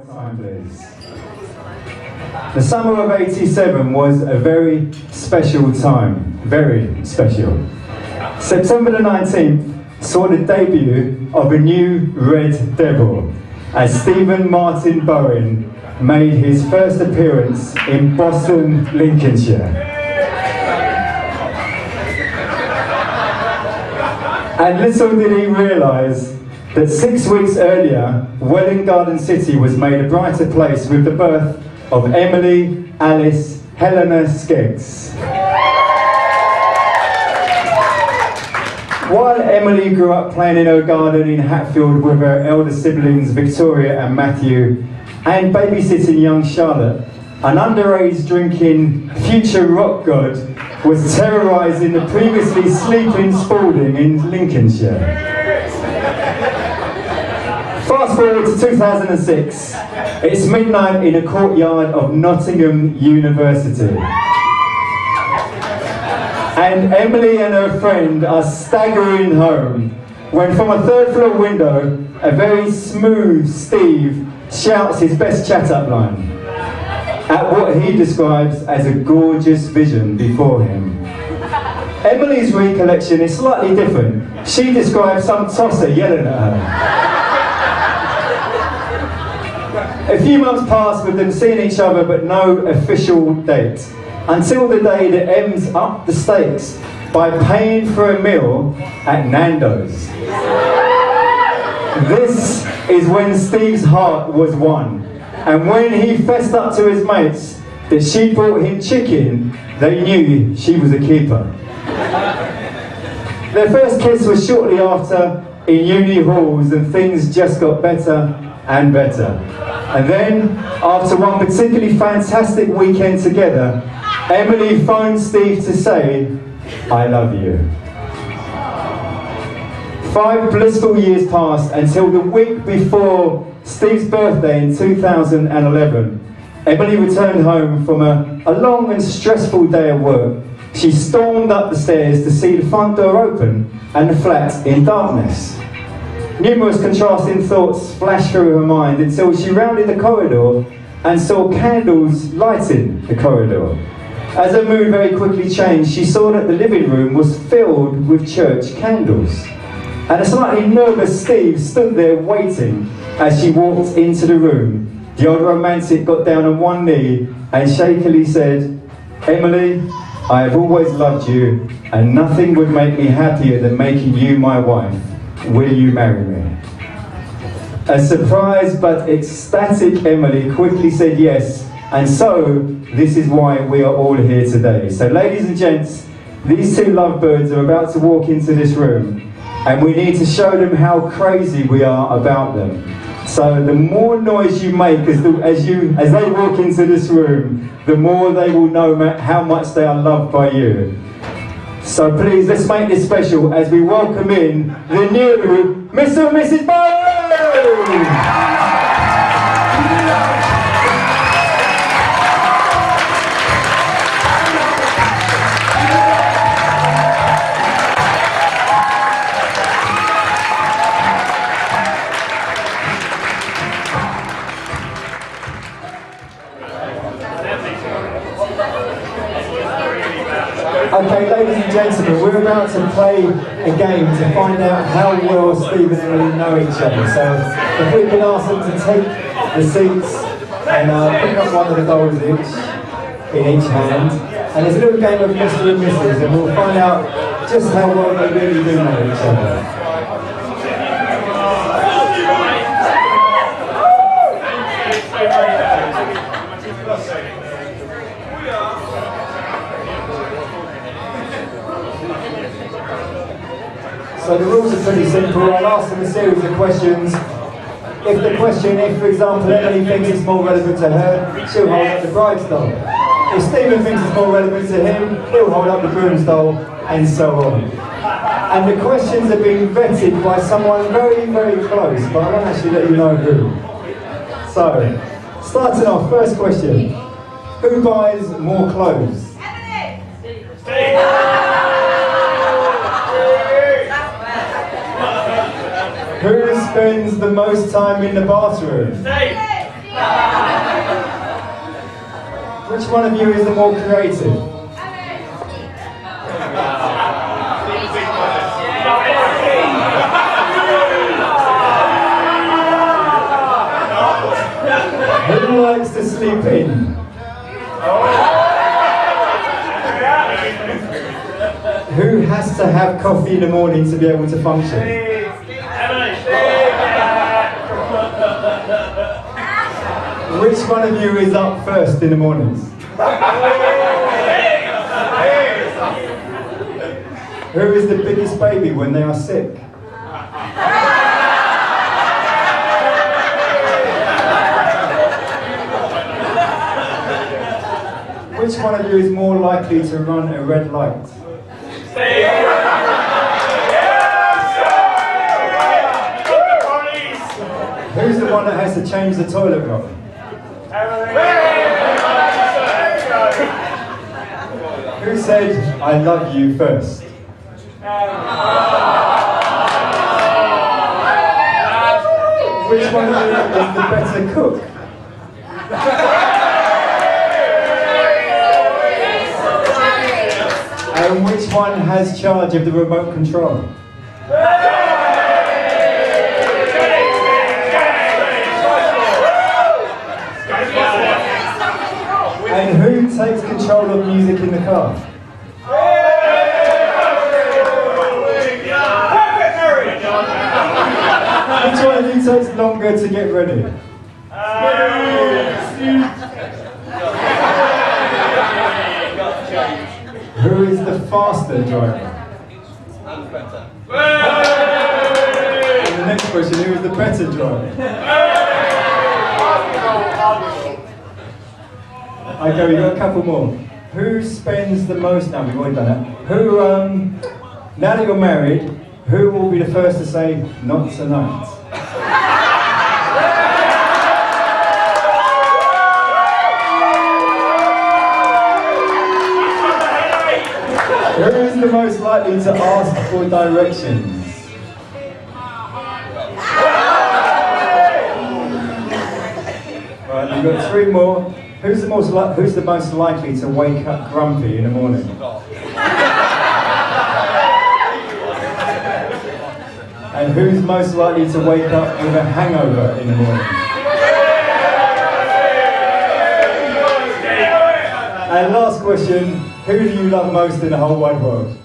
Time, please. The summer of '87 was a very special time, very special. September the 19th saw the debut of a new Red Devil as Stephen Martin Bowen made his first appearance in Boston, Lincolnshire. And little did he realise that 6 weeks earlier, Welwyn Garden City was made a brighter place with the birth of Emily Alice Helena Skeggs. While Emily grew up playing in her garden in Hatfield with her elder siblings Victoria and Matthew, and babysitting young Charlotte, an underage drinking future rock god was terrorising the previously sleeping Spalding in Lincolnshire. Fast forward to 2006, it's midnight in a courtyard of Nottingham University. And Emily and her friend are staggering home when from a third floor window, a very smooth Steve shouts his best chat-up line at what he describes as a gorgeous vision before him. Emily's recollection is slightly different. She describes some tosser yelling at her. A few months passed with them seeing each other but no official date, until the day that Ems upped the stakes by paying for a meal at Nando's. This is when Steve's heart was won, and when he fessed up to his mates that she brought him chicken, they knew she was a keeper. Their first kiss was shortly after in uni halls, and things just got better and better. And then, after one particularly fantastic weekend together, Emily phoned Steve to say, "I love you." 5 blissful years passed until the week before Steve's birthday in 2011. Emily returned home from a long and stressful day at work. She stormed up the stairs to see the front door open and the flat in darkness. Numerous contrasting thoughts flashed through her mind until she rounded the corridor and saw candles lighting the corridor. As her mood very quickly changed, she saw that the living room was filled with church candles. And a slightly nervous Steve stood there waiting as she walked into the room. The old romantic got down on one knee and shakily said, "Emily, I have always loved you, and nothing would make me happier than making you my wife. Will you marry me?" A surprised but ecstatic Emily quickly said yes, and so this is why we are all here today. So ladies and gents, these two lovebirds are about to walk into this room, and we need to show them how crazy we are about them. So the more noise you make as they walk into this room, the more they will know how much they are loved by you. So please, let's make this special as we welcome in the new Mr. and Mrs. Bowen! Okay, ladies and gentlemen, we're about to play a game to find out how well Steve and Emily know each other. So if we can ask them to take the seats and pick up one of the dolls each, in each hand. And there's a little game of Mr. and Mrs. and we'll find out just how well they really do know each other. So the rules are pretty simple. I'll ask them a series of questions. If, for example, Emily thinks it's more relevant to her, she'll hold up the bride's doll. If Stephen thinks it's more relevant to him, he'll hold up the groom's doll, and so on. And the questions are being vetted by someone very, very close, but I won't actually let you know who. So, starting off, first question. Who buys more clothes? Steve! Who spends the most time in the bathroom? Which one of you is the more creative? Who likes to sleep in? Who has to have coffee in the morning to be able to function? Which one of you is up first in the mornings? Who is the biggest baby when they are sick? Which one of you is more likely to run a red light? Who's the one that has to change the toilet roll? Who said, I love you first? Which one of you is the better cook? And which one has charge of the remote control? And who takes control of music in the car? Which one of you takes longer to get ready? Who is the faster driver? And the next question, who is the better driver? Okay, we've got a couple more. Who spends the most, no, we've already done that. Who, now that you're married, who will be the first to say, not tonight? Who is the most likely to ask for directions? Right, we've got three more. Who's the most likely to wake up grumpy in the morning? And who's most likely to wake up with a hangover in the morning? And last question, who do you love most in the whole wide world?